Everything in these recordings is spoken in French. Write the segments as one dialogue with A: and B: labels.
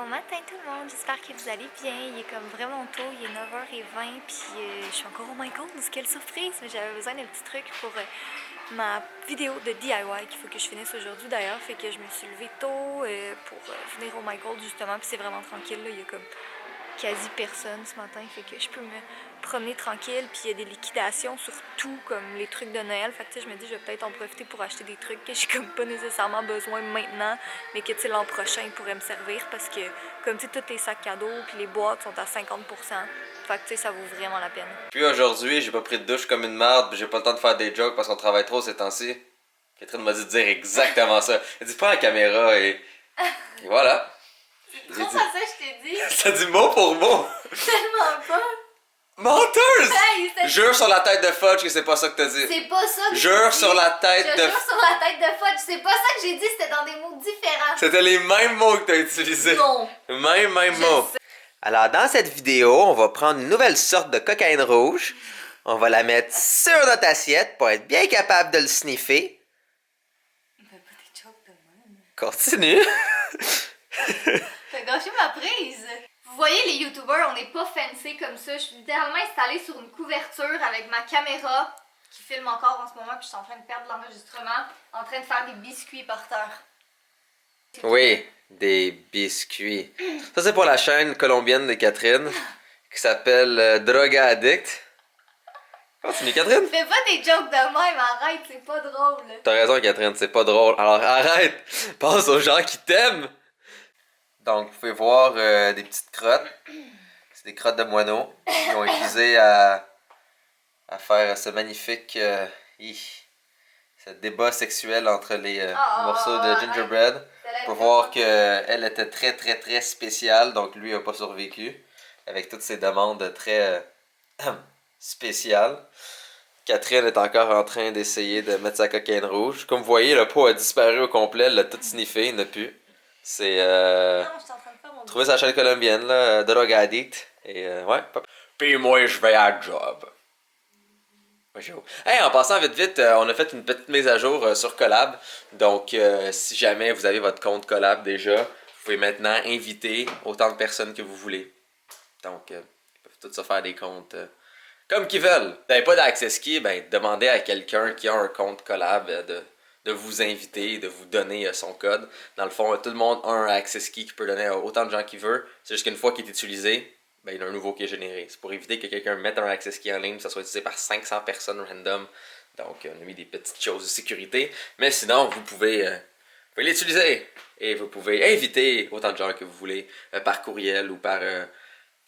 A: Bon matin tout le monde, j'espère que vous allez bien. Il est comme vraiment tôt, il est 9h20 puis je suis encore au McDonald's, quelle surprise! Mais j'avais besoin d'un petit truc pour ma vidéo de DIY qu'il faut que je finisse aujourd'hui d'ailleurs. Fait que je me suis levée tôt pour venir au McDonald's justement, puis c'est vraiment tranquille là, il y a comme quasi personne ce matin, fait que je peux me promener tranquille, puis il y a des liquidations sur tout, comme les trucs de Noël, fait que tu sais, je me dis je vais peut-être en profiter pour acheter des trucs que j'ai comme pas nécessairement besoin maintenant, mais que tu sais l'an prochain ils pourraient me servir, parce que comme tu sais tous les sacs cadeaux puis les boîtes sont à 50%, fait que tu sais ça vaut vraiment la peine.
B: Puis aujourd'hui, j'ai pas pris de douche comme une merde, puis j'ai pas le temps de faire des jokes parce qu'on travaille trop ces temps-ci. Catherine m'a dit de dire exactement ça. Elle dit pas à la caméra et voilà.
A: C'est trop ça, je t'ai dit.
B: Ça dit mot pour mot.
A: Tellement pas.
B: Menteuse!
A: Hey,
B: Jure sur la tête de Fudge que c'est pas ça que t'as dit.
A: c'est pas ça que
B: Jure
A: j'ai
B: sur
A: dit.
B: la tête
A: Je
B: de...
A: jure sur la tête de Fudge, c'est pas ça que j'ai dit, c'était dans des mots différents.
B: C'était les mêmes mots que t'as utilisés.
A: Non.
B: Même
A: Je
B: mots.
A: sais.
B: Alors dans cette vidéo, on va prendre une nouvelle sorte de cocaïne rouge. On va la mettre sur notre assiette pour être bien capable de le sniffer.
A: Il fait pas des jokes de même.
B: Continue.
A: T'as gâché ma prise! Vous voyez, les youtubeurs, on n'est pas fancy comme ça. Je suis littéralement installée sur une couverture avec ma caméra qui filme encore en ce moment, puis je suis en train de perdre l'enregistrement, en train de faire des biscuits par terre.
B: Oui, des biscuits. Ça, c'est pour la chaîne colombienne de Catherine qui s'appelle Droga Addict. Continue, Catherine.
A: Fais pas des jokes de même, arrête, c'est pas drôle.
B: T'as raison, Catherine, c'est pas drôle. Alors arrête, pense aux gens qui t'aiment. Donc, vous pouvez voir des petites crottes. C'est des crottes de moineaux qui ont utilisé à faire ce magnifique ce débat sexuel entre les morceaux de gingerbread. Pour voir qu'elle était très spéciale, donc lui n'a pas survécu. Avec toutes ses demandes très spéciales. Catherine est encore en train d'essayer de mettre sa cocaïne rouge. Comme vous voyez, le pot a disparu au complet, elle l'a tout sniffé, il n'a plus. C'est
A: Non, je suis en train de faire mon
B: trouver sa chaîne colombienne, là, Droga Addict. Et ouais. Puis moi, je vais à la job. Hey, en passant vite, on a fait une petite mise à jour sur Collab. Donc, si jamais vous avez votre compte Collab déjà, vous pouvez maintenant inviter autant de personnes que vous voulez. Donc, ils peuvent tous se faire des comptes comme qu'ils veulent. Vous n'avez pas d'access key, ben demandez à quelqu'un qui a un compte Collab de vous inviter, de vous donner son code. Dans le fond, tout le monde a un access key qui peut donner à autant de gens qu'il veut. C'est juste qu'une fois qu'il est utilisé, ben, il y en a un nouveau qui est généré. C'est pour éviter que quelqu'un mette un access key en ligne, que ça soit utilisé par 500 personnes random. Donc, on a mis des petites choses de sécurité. Mais sinon, vous pouvez l'utiliser. Et vous pouvez inviter autant de gens que vous voulez par courriel ou par...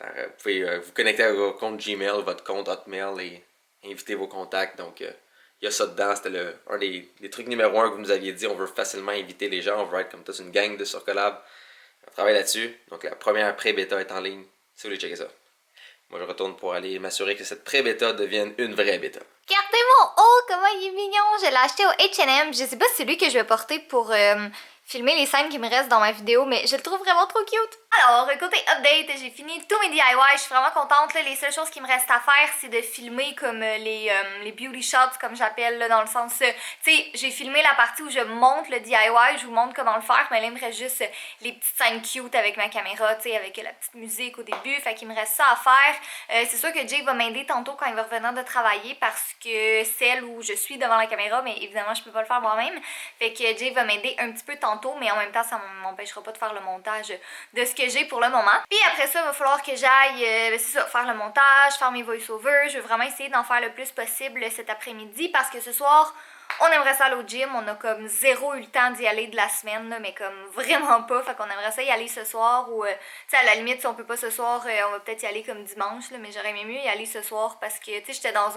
B: vous pouvez vous connecter à votre compte Gmail, votre compte Hotmail et inviter vos contacts. Donc, il y a ça dedans. C'était un des trucs numéro 1 que vous nous aviez dit. On veut facilement inviter les gens. On veut être comme toute une gang de sur Collab. On travaille là-dessus. Donc, la première pré-bêta est en ligne. Si vous voulez checker ça. Moi, je retourne pour aller m'assurer que cette pré-bêta devienne une vraie bêta.
A: Regardez mon haut, comment il est mignon! Je l'ai acheté au H&M. Je sais pas si c'est lui que je vais porter pour filmer les scènes qui me restent dans ma vidéo, mais je le trouve vraiment trop cute. Alors, côté update, j'ai fini tous mes DIY. Je suis vraiment contente. Là, les seules choses qui me restent à faire, c'est de filmer comme les beauty shots, comme j'appelle, dans le sens... tu sais, j'ai filmé la partie où je monte le DIY, je vous montre comment le faire, mais là, il me reste juste les petites scènes cute avec ma caméra, tu sais, avec la petite musique au début. Fait qu'il me reste ça à faire. C'est sûr que Jake va m'aider tantôt quand il va revenir de travailler parce que celle où je suis devant la caméra, mais évidemment, je peux pas le faire moi-même. Fait que Jake va m'aider un petit peu tantôt, mais en même temps, ça m'empêchera pas de faire le montage de ce que j'ai pour le moment. Puis après ça, il va falloir que j'aille, c'est ça, faire le montage, faire mes voice-overs. Je veux vraiment essayer d'en faire le plus possible cet après-midi parce que ce soir, on aimerait ça aller au gym. On a comme zéro eu le temps d'y aller de la semaine, là, mais comme vraiment pas. Fait qu'on aimerait ça y aller ce soir ou, tu sais, à la limite, si on peut pas ce soir, on va peut-être y aller comme dimanche, là, mais j'aurais aimé mieux y aller ce soir parce que, tu sais, j'étais dans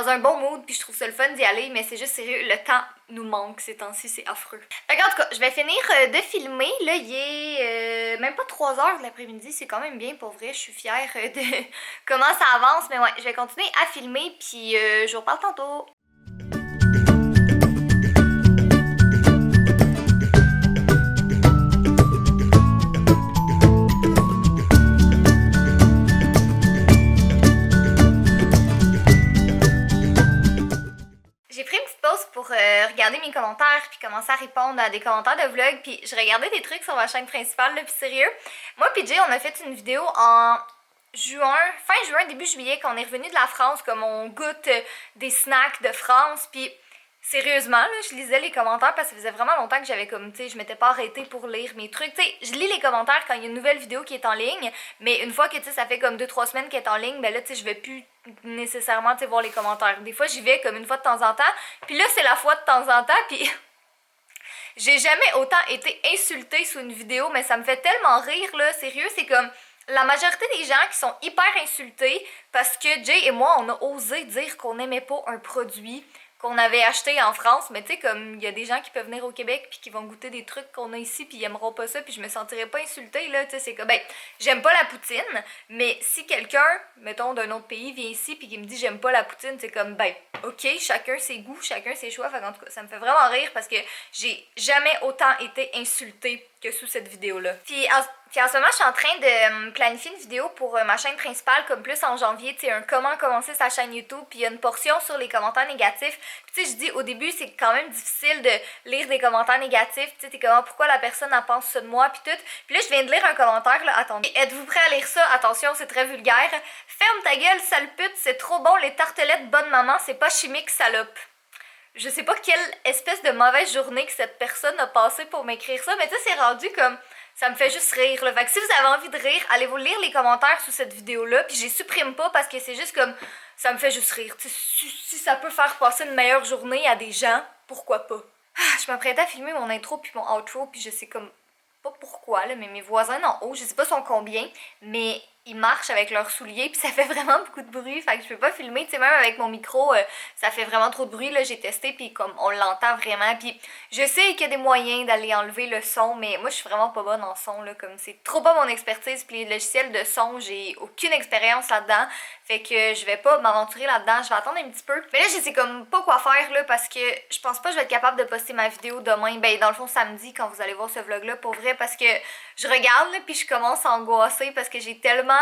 A: un bon mood puis je trouve ça le fun d'y aller, mais c'est juste sérieux, le temps nous manque ces temps-ci, c'est affreux. Fait qu'en tout cas, je vais finir de filmer. Là, il est même pas 3h de l'après-midi, c'est quand même bien pour vrai. Je suis fière de comment ça avance, mais ouais, je vais continuer à filmer puis je vous reparle tantôt. J'ai pris une petite pause pour regarder mes commentaires commentaires, puis commencer à répondre à des commentaires de vlog, puis je regardais des trucs sur ma chaîne principale, là, puis sérieux, moi pis Jay, on a fait une vidéo en fin juin, début juillet, quand on est revenu de la France, comme on goûte des snacks de France, puis sérieusement, là, je lisais les commentaires parce que ça faisait vraiment longtemps que j'avais comme, tu sais, je m'étais pas arrêtée pour lire mes trucs. Tu sais, je lis les commentaires quand il y a une nouvelle vidéo qui est en ligne, mais une fois que, tu sais, ça fait comme 2-3 semaines qu'elle est en ligne, ben là, tu sais, je vais plus nécessairement, tu sais, voir les commentaires. Des fois, j'y vais comme une fois de temps en temps, puis là, c'est la fois de temps en temps, puis j'ai jamais autant été insultée sous une vidéo, mais ça me fait tellement rire, là, sérieux, c'est comme la majorité des gens qui sont hyper insultés parce que Jay et moi, on a osé dire qu'on n'aimait pas un produit qu'on avait acheté en France, mais tu sais, comme il y a des gens qui peuvent venir au Québec puis qui vont goûter des trucs qu'on a ici puis ils aimeront pas ça puis je me sentirais pas insultée, là, tu sais, c'est comme, ben, j'aime pas la poutine, mais si quelqu'un, mettons, d'un autre pays vient ici puis qui me dit j'aime pas la poutine, c'est comme, ben, ok, chacun ses goûts, chacun ses choix, fait en tout cas, ça me fait vraiment rire parce que j'ai jamais autant été insultée que sous cette vidéo-là. Puis en ce moment, je suis en train de planifier une vidéo pour ma chaîne principale, comme plus en janvier, tu sais, un comment commencer sa chaîne YouTube, puis il y a une portion sur les commentaires négatifs. Puis tu sais, je dis au début, c'est quand même difficile de lire des commentaires négatifs, tu sais, t'es comment, pourquoi la personne en pense ça de moi, puis tout. Puis là, je viens de lire un commentaire, là, attendez. Êtes-vous prêt à lire ça? Attention, c'est très vulgaire. Ferme ta gueule, sale pute, c'est trop bon, les tartelettes bonne maman, c'est pas chimique, salope. Je sais pas quelle espèce de mauvaise journée que cette personne a passé pour m'écrire ça, mais tu sais, c'est rendu comme... Ça me fait juste rire, là. Fait que si vous avez envie de rire, allez vous lire les commentaires sous cette vidéo-là, puis je les supprime pas parce que c'est juste comme... Ça me fait juste rire. Tu sais, si ça peut faire passer une meilleure journée à des gens, pourquoi pas? Je m'apprêtais à filmer mon intro puis mon outro, puis je sais comme... Pas pourquoi, là, mais mes voisins en haut, je sais pas sont combien, mais ils marchent avec leurs souliers puis ça fait vraiment beaucoup de bruit, fait que je peux pas filmer, tu sais, même avec mon micro, ça fait vraiment trop de bruit, là, j'ai testé puis comme on l'entend vraiment, puis je sais qu'il y a des moyens d'aller enlever le son, mais moi je suis vraiment pas bonne en son, là, comme c'est trop pas mon expertise, puis les logiciels de son, j'ai aucune expérience là-dedans, fait que je vais pas m'aventurer là-dedans, je vais attendre un petit peu, mais là je sais comme pas quoi faire, là, parce que je pense pas que je vais être capable de poster ma vidéo demain, ben dans le fond samedi quand vous allez voir ce vlog-là, pour vrai, parce que je regarde là, puis je commence à angoisser parce que j'ai tellement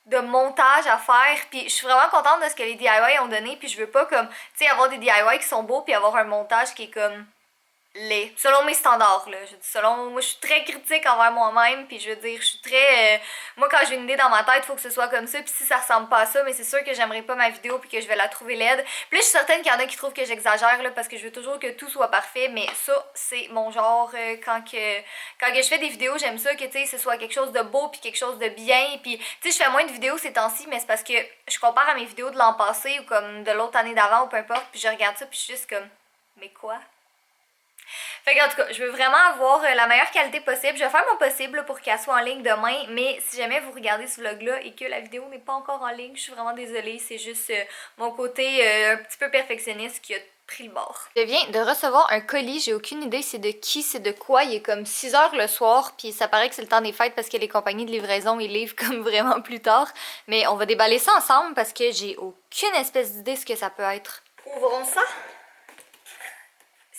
A: de montage à faire, puis je suis vraiment contente de ce que les DIY ont donné, puis je veux pas comme, tu sais, avoir des DIY qui sont beaux puis avoir un montage qui est comme laid, selon mes standards, là, je dis selon, moi je suis très critique envers moi-même, puis je veux dire, je suis très, moi quand j'ai une idée dans ma tête, faut que ce soit comme ça, puis si ça ressemble pas à ça, mais c'est sûr que j'aimerais pas ma vidéo puis que je vais la trouver laide, puis là je suis certaine qu'il y en a qui trouvent que j'exagère, là, parce que je veux toujours que tout soit parfait, mais ça, c'est mon genre, quand que je fais des vidéos, j'aime ça que, tu sais, ce soit quelque chose de beau puis quelque chose de bien, puis tu sais, je fais moins de vidéos ces temps-ci, mais c'est parce que je compare à mes vidéos de l'an passé ou comme de l'autre année d'avant ou peu importe, puis je regarde ça puis je suis juste comme, mais quoi? Fait que en tout cas, je veux vraiment avoir la meilleure qualité possible. Je vais faire mon possible pour qu'elle soit en ligne demain, mais si jamais vous regardez ce vlog-là et que la vidéo n'est pas encore en ligne, je suis vraiment désolée. C'est juste mon côté un petit peu perfectionniste qui a pris le bord. Je viens de recevoir un colis, j'ai aucune idée c'est de qui, c'est de quoi. Il est comme 6 h le soir, puis ça paraît que c'est le temps des fêtes parce que les compagnies de livraison, ils livrent comme vraiment plus tard. Mais on va déballer ça ensemble parce que j'ai aucune espèce d'idée ce que ça peut être. Ouvrons ça.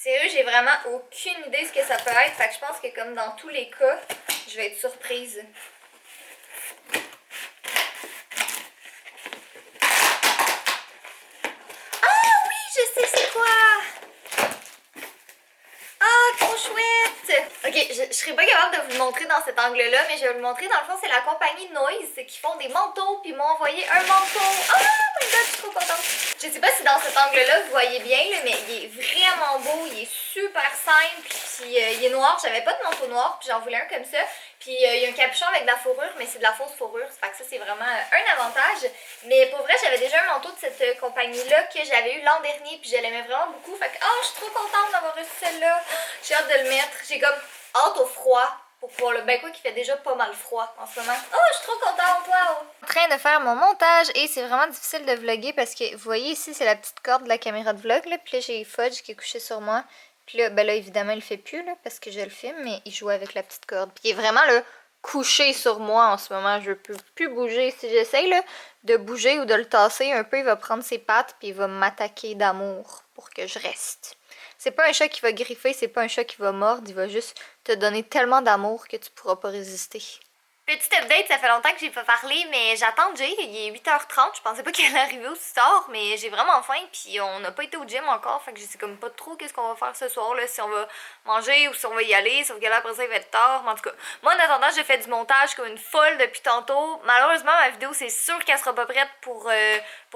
A: Sérieux, j'ai vraiment aucune idée ce que ça peut être, fait que je pense que comme dans tous les cas, je vais être surprise. Ah oui, je sais c'est quoi! Ah, trop chouette! Ok, je serais pas capable de vous le montrer dans cet angle-là, mais je vais vous le montrer. Dans le fond, c'est la compagnie Noise qui font des manteaux, puis ils m'ont envoyé un manteau. Oh my god, je suis trop contente! Je sais pas si dans cet angle-là, vous voyez bien, là, mais il est vraiment beau, il est super simple, puis il est noir. J'avais pas de manteau noir, puis j'en voulais un comme ça. Puis il y a un capuchon avec de la fourrure, mais c'est de la fausse fourrure, fait que ça c'est vraiment un avantage. Mais pour vrai, j'avais déjà un manteau de cette compagnie-là que j'avais eu l'an dernier, puis je l'aimais vraiment beaucoup. Fait que je suis trop contente d'avoir reçu celle-là. J'ai hâte de le mettre. J'ai comme hâte au froid. Pour pouvoir le... Ben quoi qu'il fait déjà pas mal froid en ce moment. Oh, je suis trop contente, wow! En train de faire mon montage et c'est vraiment difficile de vlogger parce que vous voyez ici, c'est la petite corde de la caméra de vlog, là. Puis là, j'ai Fudge qui est couché sur moi. Puis là, ben là, évidemment, il le fait plus, là, parce que je le filme, mais il joue avec la petite corde. Puis il est vraiment, là, couché sur moi en ce moment. Je peux plus bouger. Si j'essaye, là, de bouger ou de le tasser un peu, il va prendre ses pattes puis il va m'attaquer d'amour pour que je reste. C'est pas un chat qui va griffer, c'est pas un chat qui va mordre, il va juste te donner tellement d'amour que tu pourras pas résister. Petite update, ça fait longtemps que j'ai pas parlé, mais j'attends Jay, il est 8h30, je pensais pas qu'elle allait arriver aussi tard, mais j'ai vraiment faim, puis on n'a pas été au gym encore, fait que je sais comme pas trop qu'est-ce qu'on va faire ce soir, là, si on va manger ou si on va y aller, sauf que là après ça il va être tard, mais en tout cas, moi en attendant j'ai fait du montage comme une folle depuis tantôt, malheureusement ma vidéo c'est sûr qu'elle sera pas prête pour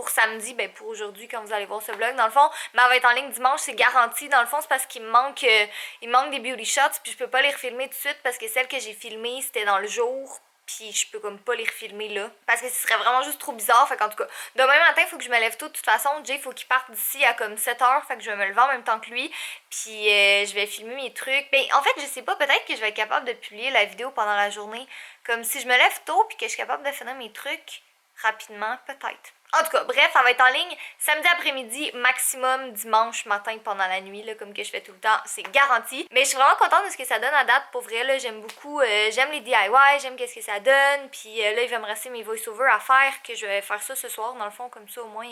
A: samedi, ben pour aujourd'hui quand vous allez voir ce vlog, dans le fond, mais elle va être en ligne dimanche, c'est garanti, dans le fond c'est parce qu'il me manque des beauty shots, puis je peux pas les refilmer tout de suite parce que celles que j'ai filmées c'était dans le jour, puis je peux comme pas les refilmer là. Parce que ce serait vraiment juste trop bizarre. Fait qu'en tout cas, demain matin, il faut que je me lève tôt. De toute façon, Jay, faut qu'il parte d'ici à comme 7h. Fait que je vais me lever en même temps que lui. Puis je vais filmer mes trucs. Ben, en fait, je sais pas, peut-être que je vais être capable de publier la vidéo pendant la journée. Comme si je me lève tôt puis que je suis capable de finir mes trucs rapidement, peut-être. En tout cas, bref, ça va être en ligne samedi après-midi, maximum dimanche matin pendant la nuit, là, comme que je fais tout le temps, c'est garanti. Mais je suis vraiment contente de ce que ça donne à date, pour vrai, là, j'aime beaucoup, j'aime les DIY, j'aime qu'est-ce que ça donne, puis là, il va me rester mes voice-over à faire, que je vais faire ça ce soir, dans le fond, comme ça, au moins,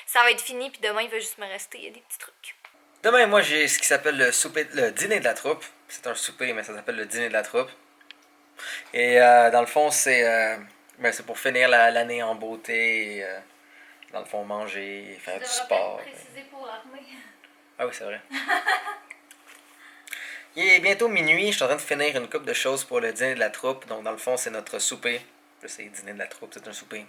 A: ça va être fini, puis demain, il va juste me rester des petits trucs.
C: Demain, moi, j'ai ce qui s'appelle le dîner de la troupe. C'est un souper, mais ça s'appelle le dîner de la troupe. Et dans le fond, c'est pour finir l'année en beauté. Et, dans le fond, manger, faire du sport.
A: Préciser pour l'armée.
C: Ah oui, c'est vrai. Il est bientôt minuit, je suis en train de finir une couple de choses pour le dîner de la troupe. Donc, dans le fond, c'est notre souper. Là, c'est le dîner de la troupe, c'est un souper.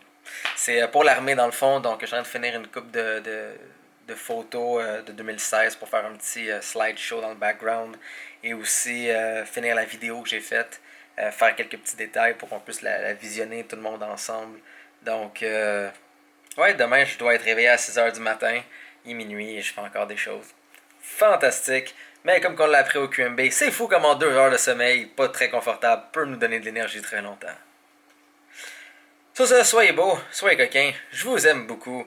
C: C'est pour l'armée, dans le fond. Donc, je suis en train de finir une couple de photos de 2016 pour faire un petit slideshow dans le background. Et aussi finir la vidéo que j'ai faite. Faire quelques petits détails pour qu'on puisse la visionner tout le monde ensemble. Donc, ouais, demain, je dois être réveillé à 6h du matin. Il est minuit et je fais encore des choses. Fantastique. Mais comme on l'a appris au QMB, c'est fou comment 2 heures de sommeil, pas très confortable, peut nous donner de l'énergie très longtemps. Sur ce, soyez beaux, soyez coquins, je vous aime beaucoup.